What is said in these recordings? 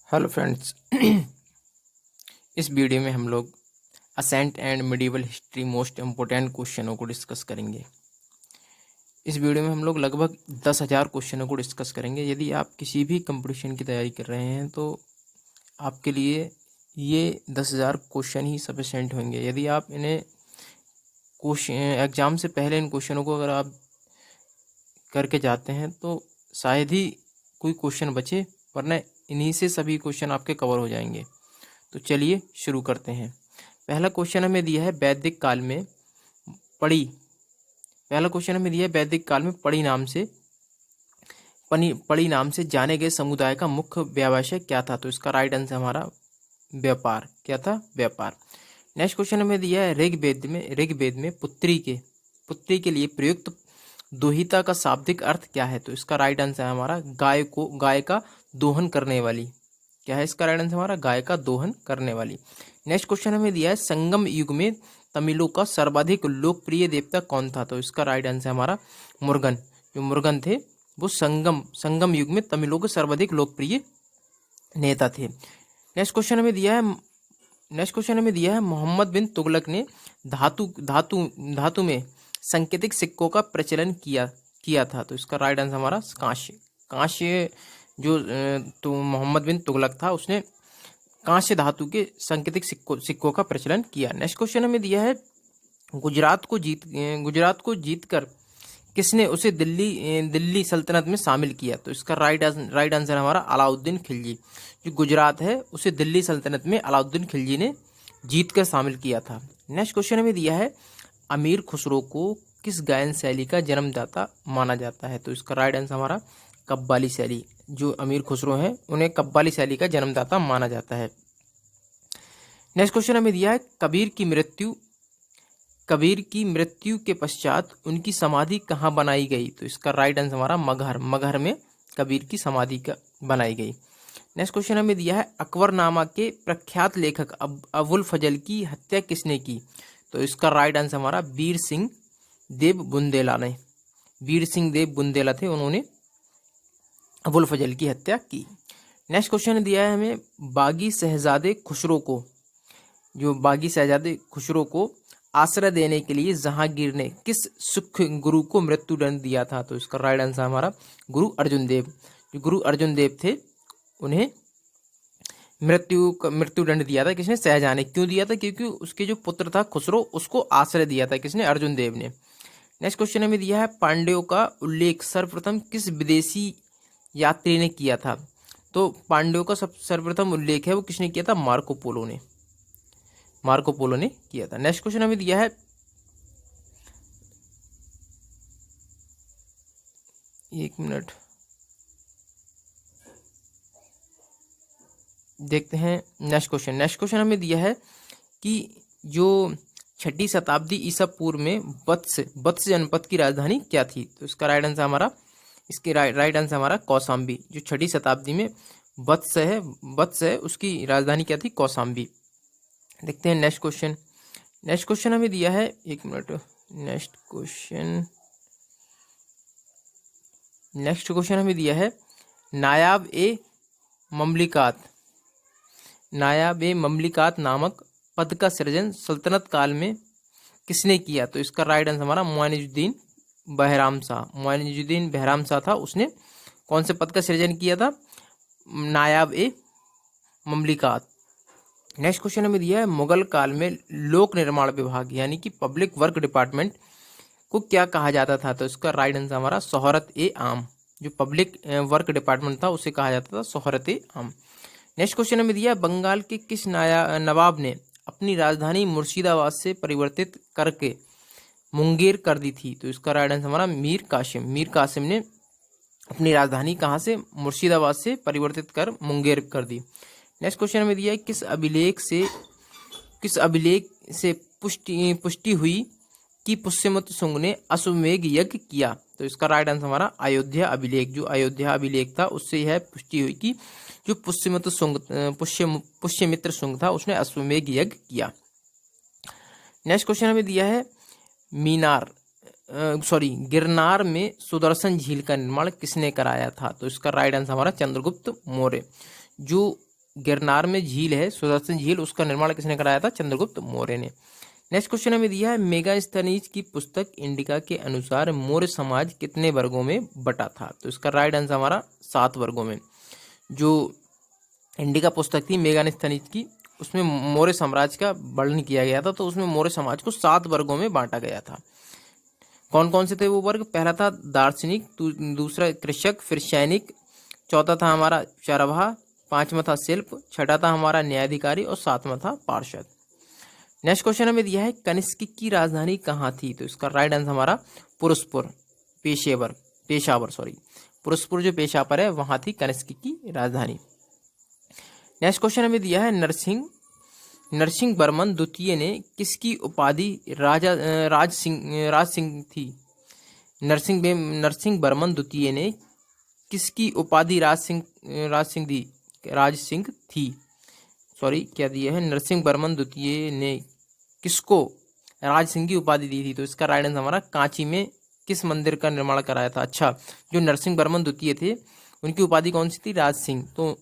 Hello friends. इस video में हम लोग ancient and medieval history most important क्वेश्चनों को डिस्कस करेंगे। इस वीडियो में हम लोग लगभग 10,000 क्वेश्चनों को डिस्कस करेंगे। यदि आप किसी भी कंपटीशन की तैयारी कर रहे हैं तो आपके लिए ये 10,000 क्वेश्चन ही सफिशेंट होंगे। यदि आप इन्हें क्वेश्चन एग्ज़ाम से पहले इन क्वेश्चनों को अगर आप करके जाते हैं तो शायद ही कोई क्वेश्चन बचे, वरना इन्हीं से सभी क्वेश्चन आपके कवर हो जाएंगे। तो चलिए शुरू करते हैं। पहला क्वेश्चन हमें दिया है वैदिक काल में पड़ी। पहला क्वेश्चन हमें दिया है वैदिक काल में पड़ी नाम से जाने गए समुदाय का मुख्य व्यवसाय क्या था। तो इसका राइट आंसर हमारा व्यापार। क्या था? व्यापार। नेक्स्ट क्वेश्चन हमें दिया है ऋग्वेद में पुत्री के लिए प्रयुक्त दोहिता का शाब्दिक अर्थ क्या है। तो इसका राइट आंसर है हमारा गाय का दोहन करने वाली। क्या है इसका राइट आंसर हमारा? गाय का दोहन करने वाली। नेक्स्ट क्वेश्चन हमें दिया है संगम युग में तमिलों का सर्वाधिक लोकप्रिय देवता कौन था। तो इसका राइट आंसर हमारा मुर्गन। जो मुर्गन थे वो संगम युग में तमिलों के सर्वाधिक लोकप्रिय नेता थे। नेक्स्ट क्वेश्चन हमें दिया है मोहम्मद बिन तुगलक ने धातु में सांकेतिक सिक्कों का प्रचलन किया था। तो इसका राइट आंसर हमारा कांस्य जो तो मोहम्मद बिन तुगलक था उसने कांस्य धातु के सांकेतिक सिक्कों का प्रचलन किया। नेक्स्ट क्वेश्चन हमें दिया है गुजरात को जीतकर किसने उसे दिल्ली सल्तनत में शामिल किया। तो इसका राइट आंसर हमारा अलाउद्दीन खिलजी। जो गुजरात है उसे दिल्ली सल्तनत में अलाउद्दीन खिलजी ने जीतकर शामिल किया था। नेक्स्ट क्वेश्चन हमें दिया है अमीर खुसरो को किस गायन शैली का जन्मदाता माना जाता है। तो इसका राइट आंसर हमारा कव्वाली शैली। जो अमीर खुसरो हैं उन्हें कव्वाली शैली का जन्मदाता माना जाता है। नेक्स्ट क्वेश्चन हमें दिया है कबीर की मृत्यु के पश्चात उनकी समाधि कहाँ बनाई गई। तो इसका राइट आंसर हमारा मगहर में कबीर की समाधि का बनाई गई। नेक्स्ट क्वेश्चन हमें दिया है अकबरनामा के प्रख्यात लेखक अबुल फजल की हत्या किसने की। तो इसका राइट आंसर हमारा वीर सिंह देव बुंदेला ने। वीर सिंह देव बुंदेला थे, उन्होंने अबुल फजल की हत्या की। नेक्स्ट क्वेश्चन दिया है हमें बागी शहजादे खुसरो को आश्रय देने के लिए जहांगीर ने किस सिख गुरु को मृत्यु दंड दिया था। तो इसका राइट आंसर हमारा गुरु अर्जुन देव। जो गुरु अर्जुन देव थे उन्हें मृत्यु दंड दिया था किसने? शाहजहां ने। क्यों दिया था? क्योंकि उसके जो पुत्र था खुसरो उसको आश्रय दिया था किसने? अर्जुन देव ने। नेक्स्ट क्वेश्चन हमें दिया है पांड्यों का उल्लेख सर्वप्रथम किस विदेशी यात्री ने किया था। तो पांड्यों का सर्वप्रथम उल्लेख है वो किसने किया था? मार्को पोलो ने किया था। नेक्स्ट क्वेश्चन हमें दिया है एक मिनट देखते हैं। नेक्स्ट क्वेश्चन हमें दिया है कि जो 6ठी शताब्दी ईसा पूर्व में वत्स जनपद की राजधानी क्या थी। तो इसका राइट आंसर हमारा कौशाम्बी। जो 6ठी शताब्दी में वत्स है उसकी राजधानी क्या थी? कौशाम्बी। देखते हैं नेक्स्ट क्वेश्चन हमें दिया है एक मिनट। नेक्स्ट क्वेश्चन हमें दिया है नायाब ए ममलिकात नामक पद का सृजन सल्तनत काल में किसने किया। तो इसका राइट आंसर हमारा मुइनुद्दीन बहराम शाह था। उसने कौन से पद का सृजन किया था? नायाब ए ममलिकात। नेक्स्ट क्वेश्चन हमें दिया है मुगल काल में लोक निर्माण विभाग यानी कि पब्लिक वर्क डिपार्टमेंट को क्या कहा जाता था। तो इसका राइट आंसर हमारा सोहरत ए आम। जो पब्लिक वर्क डिपार्टमेंट था उसे कहा जाता था सोहरत ए आम। नेक्स्ट क्वेश्चन हमें दिया है बंगाल के किस नवाब ने अपनी राजधानी मुर्शिदाबाद से परिवर्तित करके मुंगेर कर दी थी। तो इसका राइट आंसर हमारा मीर कासिम ने अपनी राजधानी कहाँ से? मुर्शिदाबाद से परिवर्तित कर मुंगेर कर दी। नेक्स्ट क्वेश्चन हमें दिया है किस अभिलेख से पुष्टि हुई कि पुष्यमित्र शुंग ने अश्वमेध यज्ञ किया। तो इसका राइट आंसर हमारा अयोध्या अभिलेख। जो अयोध्या अभिलेख था उससे यह पुष्टि हुई कि जो पुष्यमित्र शुंग था उसने अश्वमेध यज्ञ किया। नेक्स्ट क्वेश्चन हमें दिया है गिरनार में सुदर्शन झील का निर्माण किसने कराया था। तो इसका राइट आंसर हमारा चंद्रगुप्त मौर्य। जो गिरनार में झील है सुदर्शन झील, उसका निर्माण किसने कराया था? चंद्रगुप्त मौर्य ने। नेक्स्ट क्वेश्चन हमें दिया है मेगास्थनीज की पुस्तक इंडिका के अनुसार मौर्य समाज कितने वर्गों में बटा था? तो इसका राइट आंसर हमारा 7 वर्गों में। जो इंडिका पुस्तक थी मेगास्थनीज की, उसमें मौर्य साम्राज्य का वर्णन किया गया था, तो उसमें मौर्य समाज को 7 वर्गों में बांटा गया था। कौन कौन से थे वो वर्ग? पहला था दार्शनिक, दूसरा कृषक, फिर सैनिक, चौथा था हमारा चरवाहा, पांचवा था शिल्प, छठा था हमारा न्यायाधिकारी और सातवां था पार्षद। नेक्स्ट क्वेश्चन हमें दिया है कनिष्क की राजधानी कहाँ थी? तो इसका राइट आंसर हमारा पुरुषपुर, पेशावर पुरुषपुर जो पेशावर है वहां थी कनिष्क की राजधानी। नेक्स्ट क्वेश्चन हमें दिया है नरसिंह वर्मन द्वितीय ने किसकी उपाधि राज सिंह थी? नरसिंह वर्मन द्वितीय ने किसकी उपाधि राज सिंह थी? सॉरी, क्या दिया है? नरसिंह वर्मन द्वितीय ने किसको राज सिंह की उपाधि दी थी? तो इसका राइट आंसर हमारा कांची में किस मंदिर का निर्माण कराया था? अच्छा, जो नरसिंह वर्मन द्वितीय थे उनकी उपाधि कौन सी थी? राज सिंह। तो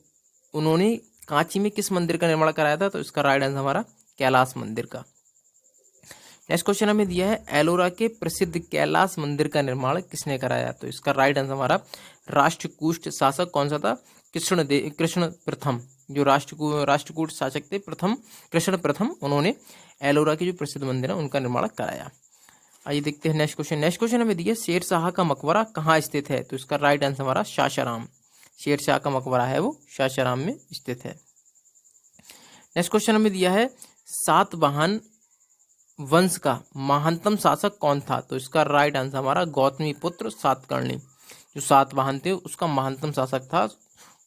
उन्होंने कांची में किस मंदिर का निर्माण कराया था? तो इसका राइट आंसर हमारा कैलाश मंदिर का। नेक्स्ट क्वेश्चन हमें दिया है एलोरा के प्रसिद्ध कैलाश मंदिर का निर्माण किसने कराया? तो इसका राइट आंसर हमारा राष्ट्रकूट शासक कौन सा था? कृष्ण प्रथम। जो राष्ट्रकूट शासक थे कृष्ण प्रथम, उन्होंने एलोरा के जो प्रसिद्ध मंदिर है उनका निर्माण कराया। आइए देखते हैं नेक्स्ट क्वेश्चन। नेक्स्ट क्वेश्चन हमें दिया शेरशाह का मकबरा कहाँ स्थित है? तो इसका राइट आंसर हमारा सासाराम। शेरशाह का मकबरा है वो सासाराम में स्थित है। नेक्स्ट क्वेश्चन हमें दिया है सातवाहन वंश का महानतम शासक कौन था? तो इसका राइट आंसर हमारा गौतमीपुत्र सातकर्णी। जो सातवाहन थे उसका महानतम शासक था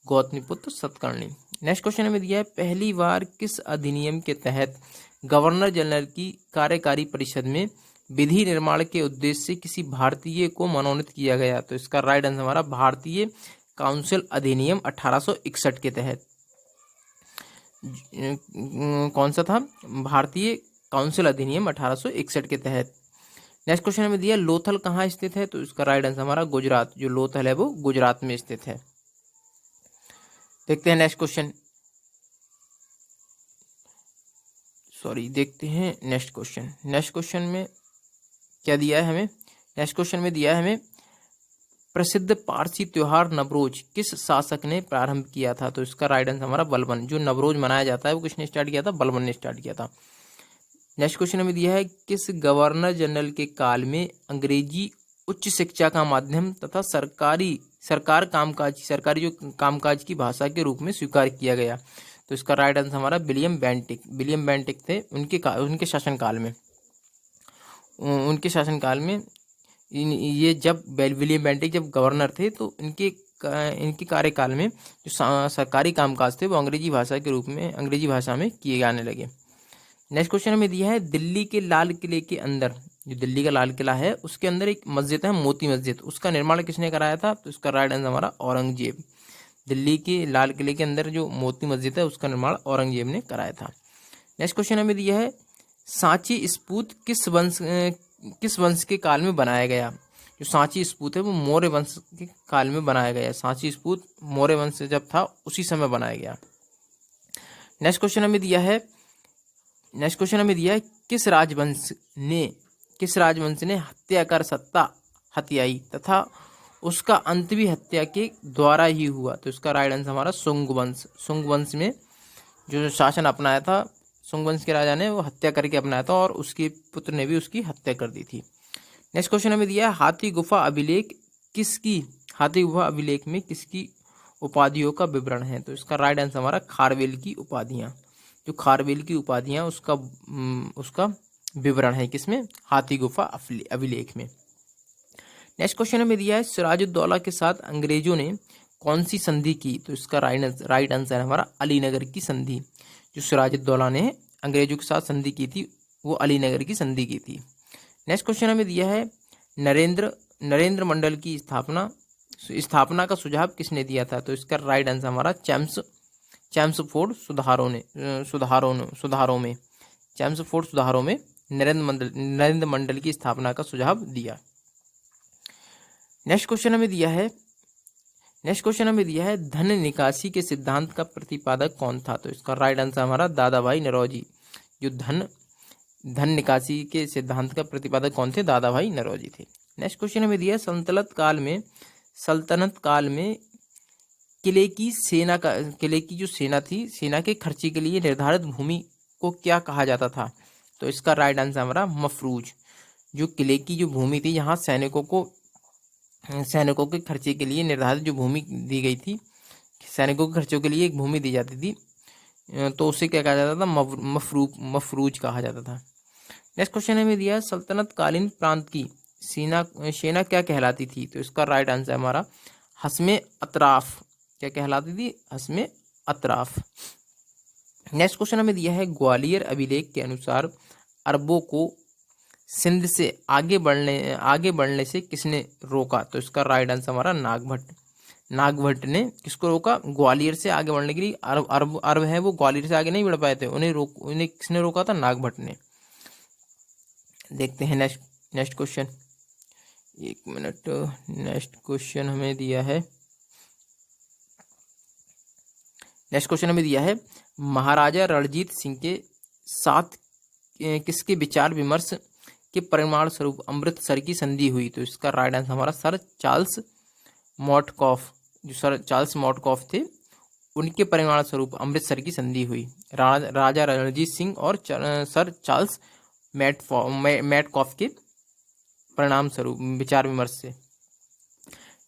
गौतमीपुत्र सातकर्णी। नेक्स्ट क्वेश्चन हमें दिया है पहली बार किस अधिनियम के तहत गवर्नर जनरल की कार्यकारी परिषद में विधि निर्माण के उद्देश्य से किसी भारतीय को मनोनीत किया गया? तो इसका राइट आंसर हमारा भारतीय काउंसिल अधिनियम 1861 के तहत। कौन सा था? भारतीय काउंसिल अधिनियम 1861 के तहत। नेक्स्ट क्वेश्चन हमें दिया लोथल कहाँ स्थित है? तो इसका राइट आंसर हमारा गुजरात। जो लोथल है वो गुजरात में स्थित है। देखते हैं नेक्स्ट क्वेश्चन। देखते हैं नेक्स्ट क्वेश्चन। नेक्स्ट क्वेश्चन में क्या दिया है हमें? नेक्स्ट क्वेश्चन में दिया है हमें प्रसिद्ध पारसी त्योहार नवरोज किस शासक ने प्रारंभ किया था? तो इसका राइट आंसर हमारा बलबन। जो नवरोज मनाया जाता है वो किसने स्टार्ट किया था? बलबन ने स्टार्ट किया था। नेक्स्ट क्वेश्चन हमें दिया है किस गवर्नर जनरल के काल में अंग्रेजी उच्च शिक्षा का माध्यम तथा सरकारी जो कामकाज की भाषा के रूप में स्वीकार किया गया? तो इसका राइट आंसर हमारा विलियम बेंटिक थे। उनके शासनकाल में ये जब विलियम बेंटिक जब गवर्नर थे तो इनके कार्यकाल में जो सरकारी कामकाज थे वो अंग्रेजी भाषा में किए जाने लगे। नेक्स्ट क्वेश्चन हमें दिया है दिल्ली के लाल किले के अंदर, जो दिल्ली का लाल किला है उसके अंदर एक मस्जिद है मोती मस्जिद, उसका निर्माण किसने कराया था? तो इसका राइट आंसर हमारा औरंगजेब। दिल्ली के लाल किले के अंदर जो मोती मस्जिद है उसका निर्माण औरंगजेब ने कराया था। नेक्स्ट क्वेश्चन हमें दिया है सांची स्तूप किस वंश के काल में बनाया गया? जो सांची स्तूप है वो मौर्य वंश के काल में बनाया गया। सांची स्तूप मौर्य वंश जब था उसी समय बनाया गया। नेक्स्ट क्वेश्चन हमें दिया है किस राजवंश ने हत्या कर सत्ता हत्याई तथा उसका अंत भी हत्या के द्वारा ही हुआ? तो इसका राइट आंसर हमारा शुंग वंश में जो शासन अपनाया था, शुंग वंश के राजा ने वो हत्या करके अपनाया था और उसके पुत्र ने भी उसकी हत्या कर दी थी। नेक्स्ट क्वेश्चन हमें दिया है हाथी गुफा अभिलेख में किसकी उपाधियों का विवरण है? तो इसका राइट आंसर हमारा खारवेल की उपाधियां। जो खारवेल की उपाधियां उसका विवरण है किसमें? हाथी गुफा अभिलेख में। नेक्स्ट क्वेश्चन हमें दिया है सिराजुद्दौला के साथ अंग्रेजों ने कौन सी संधि की? तो इसका राइट आंसर है हमारा अलीनगर की संधि। जो सिराजुद्दौला ने अंग्रेजों के साथ संधि की थी वो अलीनगर की संधि की थी। नेक्स्ट क्वेश्चन हमें दिया है नरेंद्र मंडल की स्थापना का सुझाव किसने दिया था? तो इसका राइट आंसर हमारा चैम्सफोर्ड सुधारों में नरेंद्र मंडल की स्थापना का सुझाव दिया। नेक्स्ट क्वेश्चन हमें दिया है नेक्स्ट क्वेश्चन हमें दिया है धन निकासी के सिद्धांत का प्रतिपादक कौन था? तो इसका राइट आंसर हमारा दादाभाई नौरोजी। जो धन निकासी के सिद्धांत का प्रतिपादक कौन थे? दादाभाई नौरोजी थे। नेक्स्ट क्वेश्चन हमें दिया है सल्तनत काल में किले की जो सेना थी, सेना के खर्चे के लिए निर्धारित भूमि को क्या कहा जाता था? तो इसका राइट आंसर हमारा मफरूज। जो किले की जो भूमि थी, यहाँ सैनिकों के खर्चे के लिए निर्धारित जो भूमि दी गई थी, सैनिकों के खर्चों के लिए एक भूमि दी जाती थी, तो उसे क्या कहा जाता था? मफरूज कहा जाता था। नेक्स्ट क्वेश्चन हमें दिया है सल्तनत कालीन प्रांत की सेना क्या कहलाती थी? तो इसका राइट आंसर हमारा हस्मे अतराफ। क्या कहलाती थी? हस्मे अतराफ। नेक्स्ट क्वेश्चन हमें दिया है ग्वालियर अभिलेख के अनुसार अरबों को सिंध से आगे बढ़ने से किसने रोका? तो इसका राइट आंसर हमारा नागभट्ट ने किसको रोका? ग्वालियर से आगे बढ़ने के लिए। अरब है वो ग्वालियर से आगे नहीं बढ़ पाए थे, उन्हें किसने रोका था? नागभट्ट ने। देखते हैं नेक्स्ट क्वेश्चन। एक मिनट। नेक्स्ट क्वेश्चन हमें दिया है महाराजा रणजीत सिंह के साथ किसके विचार विमर्श के परिणाम स्वरूप अमृतसर की संधि हुई? तो इसका राइट आंसर हमारा सर चार्ल्स मॉटकॉफ थे, उनके परिणाम स्वरूप अमृतसर की संधि हुई। राजा रणजीत सिंह और सर चार्ल्स मैटकॉफ के परिणाम स्वरूप विचार विमर्श से।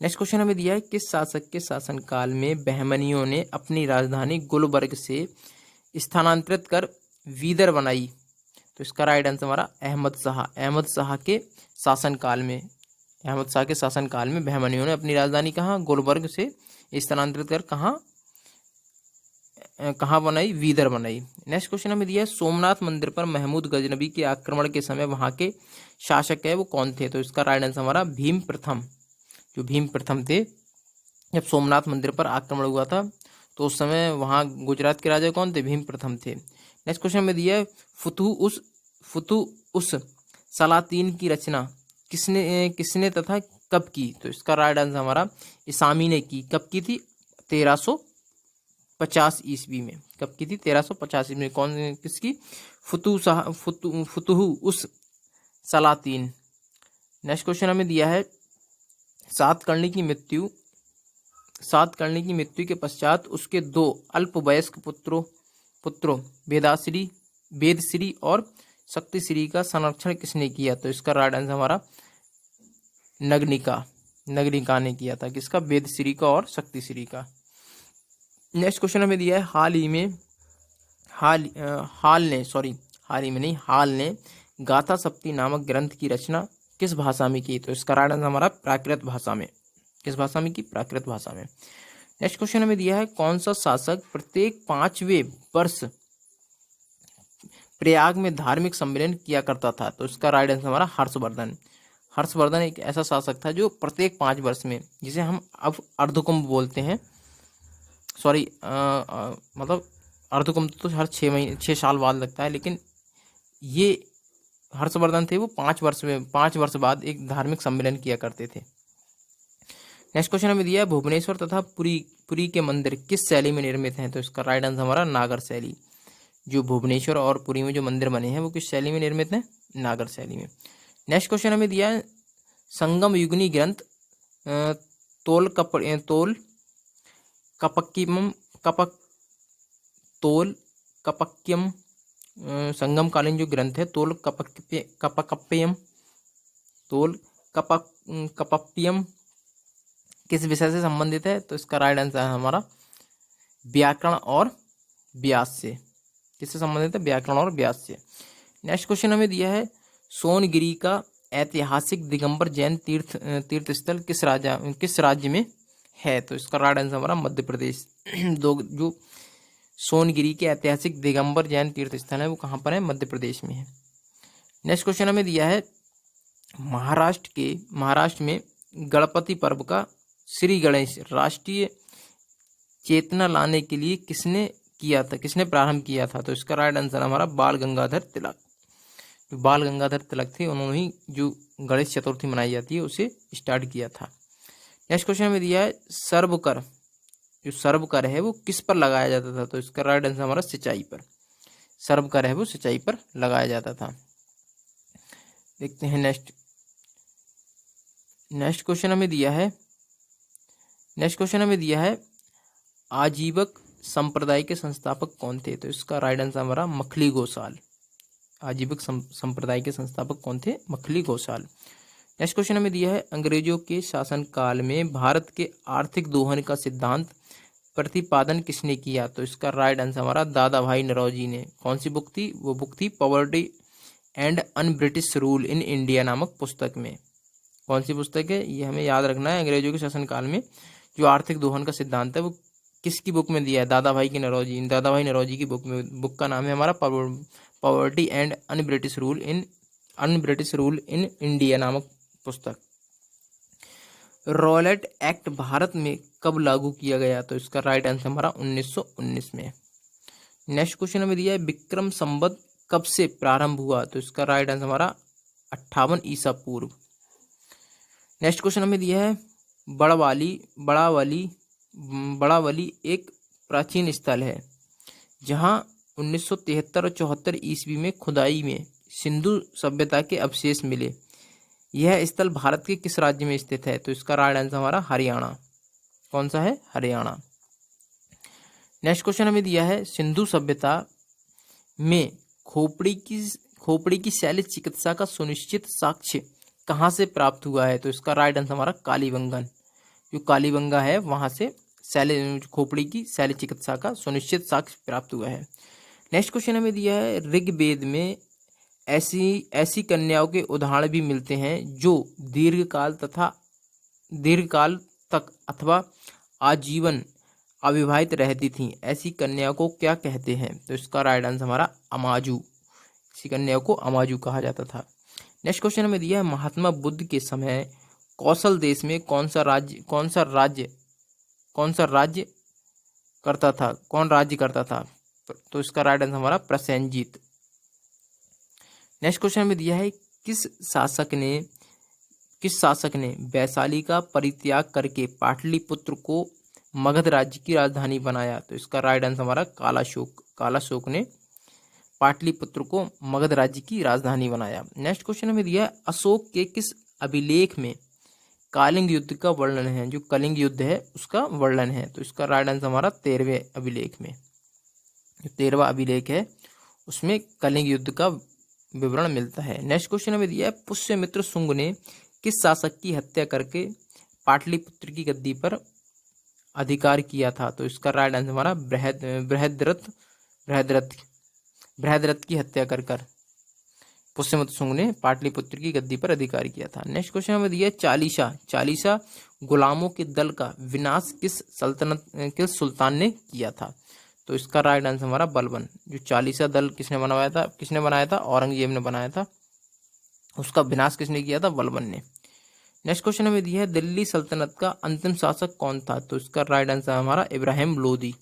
नेक्स्ट क्वेश्चन हमें दिया है किस शासक के शासनकाल में बहमनियों ने अपनी राजधानी गुलबर्ग से स्थानांतरित कर वीदर बनाई? तो इसका राइट आंसर हमारा अहमद शाह के शासनकाल में बहमनियों ने अपनी राजधानी कहाँ? गुलबर्ग से स्थानांतरित कर कहाँ बनाई? वीदर बनाई। नेक्स्ट क्वेश्चन हमें दिया है सोमनाथ मंदिर पर महमूद गजनबी के आक्रमण के समय वहां के शासक है वो कौन थे? तो इसका राइट आंसर हमारा भीम प्रथम। जो भीम प्रथम थे, जब सोमनाथ मंदिर पर आक्रमण हुआ था तो उस समय वहाँ गुजरात के राजा कौन थे? भीम प्रथम थे। नेक्स्ट क्वेश्चन में दिया है फुतुह-उस सलातीन की रचना किसने तथा कब की? तो इसका राइट आंसर हमारा इसामी ने की। कब की थी? 1350 ईस्वी में। कब की थी? 1350 ईस्वी में। किसकी? फुतुह-उस सलातीन। नेक्स्ट क्वेश्चन हमें दिया है सातकर्णी की मृत्यु के पश्चात उसके दो अल्पवयस्क पुत्रों वेदश्री और शक्तिश्री का संरक्षण किसने किया? तो इसका राइट आंसर हमारा नगनिका ने किया था। किसका? वेदश्री का और शक्तिश्री का। नेक्स्ट क्वेश्चन हमें दिया है हाल ने गाथा सप्ती नामक ग्रंथ की रचना किस भाषा में की? तो इसका राइट आंसर हमारा प्राकृत भाषा में। किस भाषा में की? प्राकृत भाषा में। नेक्स्ट क्वेश्चन हमें दिया है कौन सा शासक प्रत्येक 5वें वर्ष प्रयाग में धार्मिक सम्मेलन किया करता था? तो इसका राइट आंसर हमारा हर्षवर्धन एक ऐसा शासक था जो प्रत्येक 5 वर्ष में, जिसे हम अब अर्धकुंभ बोलते हैं, मतलब अर्धकुंभ तो हर 6 साल बाद लगता है, लेकिन ये हर्षवर्धन थे वो 5 वर्ष बाद एक धार्मिक सम्मेलन किया करते थे। नेक्स्ट क्वेश्चन हमें दिया है भुवनेश्वर तथा पुरी के मंदिर किस शैली में निर्मित हैं? तो इसका राइट आंसर हमारा नागर शैली। जो भुवनेश्वर और पुरी में जो मंदिर बने हैं वो किस शैली में निर्मित हैं? नागर शैली में। नेक्स्ट क्वेश्चन हमें दिया है संगम युगनी ग्रंथ तोल कपक्यम संगम कालीन जो ग्रंथ है तोल कपप्यम किस विषय से संबंधित है? तो इसका राइट आंसर है हमारा व्याकरण और व्यास से। किससे संबंधित है? व्याकरण और व्यास से। नेक्स्ट क्वेश्चन हमें दिया है सोनगिरी का ऐतिहासिक दिगंबर जैन तीर्थ स्थल किस राज्य में है? तो इसका राइट आंसर हमारा मध्य प्रदेश। जो सोनगिरी के ऐतिहासिक दिगंबर जैन तीर्थ स्थल है वो कहाँ पर है? मध्य प्रदेश में है। नेक्स्ट क्वेश्चन हमें दिया है महाराष्ट्र में गणपति पर्व का श्री गणेश राष्ट्रीय चेतना लाने के लिए किसने प्रारंभ किया था? तो इसका राइट आंसर हमारा बाल गंगाधर तिलक। जो बाल गंगाधर तिलक थे उन्होंने ही जो गणेश चतुर्थी मनाई जाती है उसे स्टार्ट किया था। नेक्स्ट क्वेश्चन हमें दिया है सर्व कर, जो सर्व कर है वो किस पर लगाया जाता था, तो इसका राइट आंसर हमारा सिंचाई पर। सर्व कर है वो सिंचाई पर लगाया जाता था। देखते हैं नेक्स्ट। नेक्स्ट क्वेश्चन हमें दिया है आजीवक संप्रदाय के संस्थापक कौन थे, तो इसका राइट आंसर हमारा मखली गोसाल। आजीवक संप्रदाय के संस्थापक कौन थे, मखली गोसाल। नेक्स्ट क्वेश्चन हमें दिया है अंग्रेजों के शासनकाल में भारत के आर्थिक दोहन का सिद्धांत प्रतिपादन किसने किया, तो इसका राइट आंसर हमारा दादा भाई नौरोजी ने। कौन सी बुक थी, वो बुक थी poverty and un British rule in India नामक पुस्तक में। कौन सी पुस्तक है, ये हमें याद रखना है। अंग्रेजों के शासनकाल में जो आर्थिक दोहन का सिद्धांत है वो किसकी बुक में दिया है, दादा भाई की नौरोजी, दादा भाई नौरोजी की बुक में। बुक का नाम है हमारा poverty and un British rule in India नामक पुस्तक। रॉलेट एक्ट भारत में कब लागू किया गया, तो इसका राइट आंसर हमारा 1919 में। नेक्स्ट क्वेश्चन हमें दिया है विक्रम संवत कब से प्रारंभ हुआ, तो इसका राइट आंसर हमारा 58 ईसा पूर्व। नेक्स्ट क्वेश्चन हमें दिया है बड़ावली एक प्राचीन स्थल है जहां 1973 और 74 ईस्वी में खुदाई में सिंधु सभ्यता के अवशेष मिले। यह स्थल भारत के किस राज्य में स्थित है, तो इसका राइट आंसर हमारा हरियाणा। कौन सा है, हरियाणा। नेक्स्ट क्वेश्चन हमें दिया है सिंधु सभ्यता में खोपड़ी की शैल चिकित्सा का सुनिश्चित साक्ष्य कहाँ से प्राप्त हुआ है, तो इसका राइट आंसर हमारा कालीबंगन। जो कालीबंगा है वहां से खोपड़ी की शैल चिकित्सा का सुनिश्चित साक्ष्य प्राप्त हुआ है। नेक्स्ट क्वेश्चन हमें दिया है ऋग्वेद में ऐसी कन्याओं के उदाहरण भी मिलते हैं जो दीर्घकाल तक अथवा आजीवन अविवाहित रहती थीं। ऐसी कन्याओं को क्या कहते हैं, तो इसका राइट आंसर हमारा अमाजू। ऐसी कन्याओं को अमाजू कहा जाता था। नेक्स्ट क्वेश्चन हमें दिया है महात्मा बुद्ध के समय कौशल देश में कौन राज्य करता था, तो इसका राइट आंसर हमारा प्रसेनजीत। नेक्स्ट क्वेश्चन में दिया है किस शासक ने वैशाली का परित्याग करके पाटलिपुत्र को मगध राज्य की राजधानी बनाया, तो इसका राइट आंसर हमारा कालाशोक ने पाटलिपुत्र को मगध राज्य की राजधानी बनाया। नेक्स्ट क्वेश्चन में दिया है अशोक के किस अभिलेख में कलिंग युद्ध का वर्णन है, जो कलिंग युद्ध है उसका वर्णन है, तो इसका राइट आंसर हमारा 13वें अभिलेख में। जो 13वां अभिलेख है उसमें कलिंग युद्ध का विवरण मिलता है। नेक्स्ट क्वेश्चन हमें दिया है पुष्यमित्र शुंग ने किस शासक की हत्या करके पाटलिपुत्र की गद्दी पर अधिकार किया था, तो इसका राइट आंसर हमारा बृहद्रथ की हत्या कर पुष्यमित्र शुंग ने पाटलिपुत्र की गद्दी पर अधिकार किया था। नेक्स्ट क्वेश्चन हमें दिया चालीसा गुलामों के दल का विनाश किस सुल्तान ने किया था, तो इसका राइट आंसर हमारा बलबन। जो चालीसा दल किसने बनाया था, औरंगजेब ने बनाया था। उसका विनाश किसने किया था, बलबन ने। नेक्स्ट क्वेश्चन हमें दिया है दिल्ली सल्तनत का अंतिम शासक कौन था, तो इसका राइट आंसर हमारा इब्राहिम लोदी।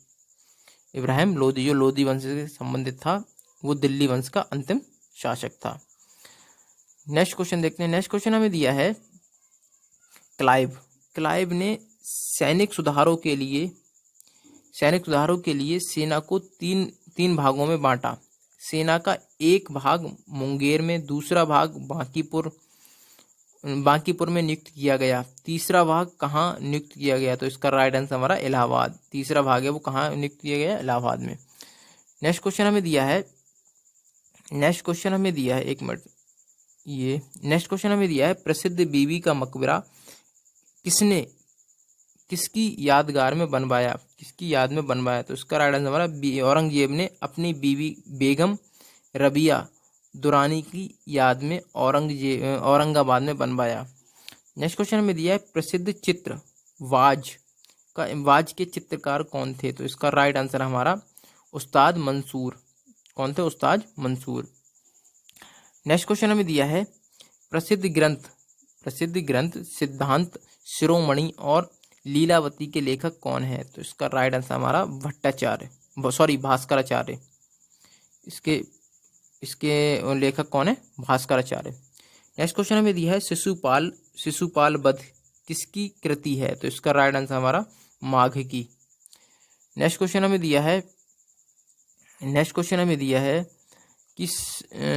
जो लोदी वंश से संबंधित था वो दिल्ली वंश का अंतिम शासक था। नेक्स्ट क्वेश्चन देखते हैं। नेक्स्ट क्वेश्चन हमें दिया है क्लाइव ने सैनिक सुधारों के लिए सेना को तीन भागों में बांटा। सेना का एक भाग मुंगेर में, दूसरा भाग बांकीपुर में नियुक्त किया गया, तीसरा भाग कहाँ नियुक्त किया गया, तो इसका राइट आंसर हमारा इलाहाबाद। तीसरा भाग है वो कहाँ नियुक्त किया गया, इलाहाबाद में। नेक्स्ट क्वेश्चन हमें दिया है नेक्स्ट क्वेश्चन हमें दिया है प्रसिद्ध बीबी का मकबरा किसकी याद में बनवाया, तो इसका राइट आंसर हमारा औरंगजेब ने अपनी बीवी बेगम रबिया दुरानी की याद में औरंगाबाद में बनवाया। नेक्स्ट क्वेश्चन में दिया है प्रसिद्ध चित्र वाज के चित्रकार कौन थे, तो इसका राइट आंसर हमारा उस्ताद मंसूर। कौन थे, उस्ताद मंसूर। नेक्स्ट क्वेश्चन हमें दिया है प्रसिद्ध ग्रंथ सिद्धांत शिरोमणि और लीलावती के लेखक कौन है, तो इसका राइट आंसर हमारा भास्कराचार्य। इसके लेखक कौन है, भास्कराचार्य। नेक्स्ट क्वेश्चन हमें दिया है शिशुपाल वध किसकी कृति है? तो इसका राइट आंसर हमारा माघ की। नेक्स्ट क्वेश्चन हमें दिया है कि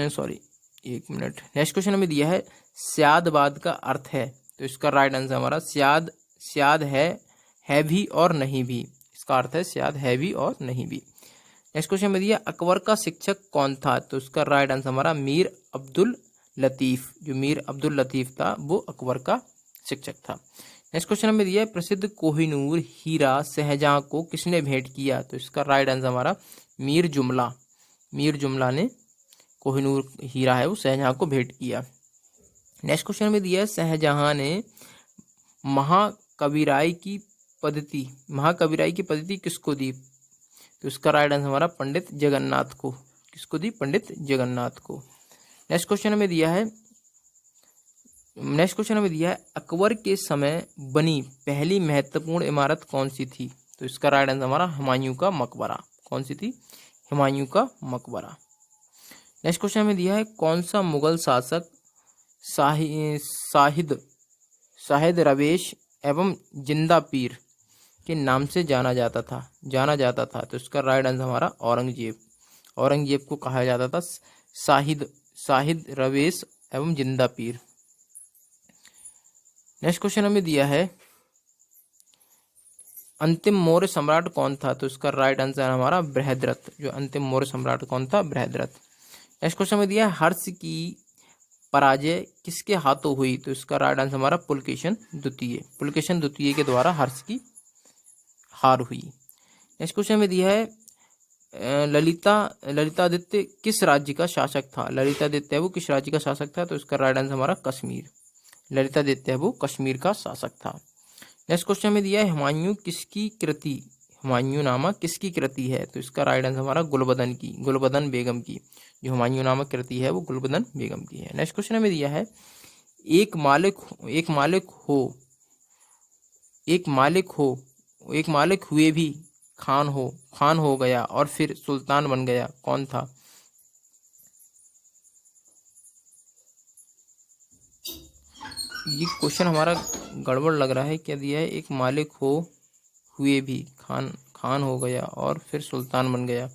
सॉरी एक मिनट, नेक्स्ट क्वेश्चन हमें दिया है स्यादवाद का अर्थ है। तो इसका राइट आंसर हमारा स्याद है भी और नहीं भी। इसका अर्थ है स्याद है भी और नहीं भी। नेक्स्ट क्वेश्चन में दिया अकबर का शिक्षक कौन था? तो इसका राइट आंसर हमारा मीर अब्दुल लतीफ। जो मीर अब्दुल लतीफ था वो अकबर का शिक्षक था। नेक्स्ट क्वेश्चन में दिया है प्रसिद्ध कोहिनूर हीरा शाहजहां को किसने भेंट किया? तो इसका राइट आंसर हमारा मीर जुमला ने कोहिनूर हीरा है वो शाहजहां को भेंट किया। नेक्स्ट क्वेश्चन में दिया है शाहजहां ने महाकविराई की पद्धति किसको दी? तो इसका राइट आंसर हमारा पंडित जगन्नाथ को। किसको दी? पंडित जगन्नाथ को। नेक्स्ट क्वेश्चन में दिया है अकबर के समय बनी पहली महत्वपूर्ण इमारत कौन सी थी? तो इसका राइट आंसर हमारा हुमायूं का मकबरा। कौन सी थी? हुमायूं का मकबरा। नेक्स्ट क्वेश्चन में दिया है कौन सा मुगल शासक शाहिद रवेश एवं जिंदा पीर के नाम से जाना जाता था? तो इसका राइट आंसर हमारा औरंगजेब को कहा जाता था शाहिद रवेश एवं जिंदा पीर। नेक्स्ट क्वेश्चन हमें दिया है अंतिम मौर्य सम्राट कौन था? तो इसका राइट आंसर हमारा बृहद्रथ। जो अंतिम मौर्य सम्राट कौन था? बृहद्रथ। नेक्स्ट क्वेश्चन में दिया है हर्ष की पराजय किसके हाथों हुई? तो इसका राइट आंसर हमारा पुलकेशन द्वितीय के द्वारा हर्ष की हार हुई। नेक्स्ट क्वेश्चन में दिया है ललितादित्य किस राज्य का शासक था? ललितादित्य वो किस राज्य का शासक था? तो इसका राइट आंसर हमारा कश्मीर। ललितादित्य वो कश्मीर का शासक था। नेक्स्ट क्वेश्चन में दिया है हुमायूं नामा किसकी कृति है? तो इसका राइट आंसर हमारा गुलबदन बेगम की। जो हुमायूं नामक कृति है वो गुलबदन बेगम की है। नेक्स्ट क्वेश्चन में दिया है एक मालिक हुए भी खान हो गया और फिर सुल्तान बन गया, कौन था? ये क्वेश्चन हमारा गड़बड़ लग रहा है। क्या दिया है? एक मालिक हुए भी खान हो गया और फिर सुल्तान बन गया।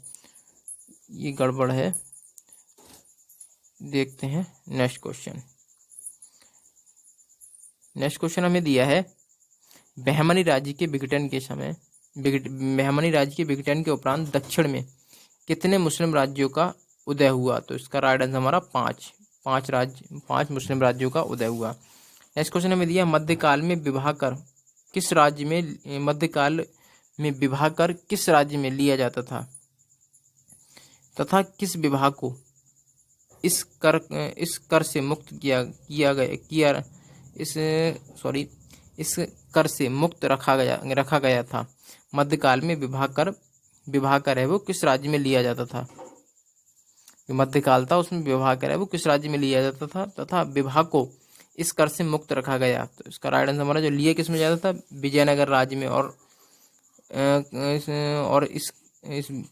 ये गड़बड़ है। देखते हैं नेक्स्ट क्वेश्चन हमें दिया है बहमनी राज्य के विघटन के उपरांत दक्षिण में कितने मुस्लिम राज्यों का उदय हुआ? तो इसका राइट आंसर हमारा पांच मुस्लिम राज्यों का उदय हुआ। नेक्स्ट क्वेश्चन हमें दिया मध्यकाल में विभाकर किस राज्य में लिया जाता था तथा किस विभाग को इस कर से मुक्त रखा गया था? मध्यकाल में विभाकर है वो किस राज्य में लिया जाता था? जो मध्यकाल था उसमें विभाकर है वो किस राज्य में लिया जाता था तथा विभाग को इस कर से मुक्त रखा गया? तो इसका राइट आंसर हमारा जो लिया किस में जाता था? विजयनगर राज्य में। और इस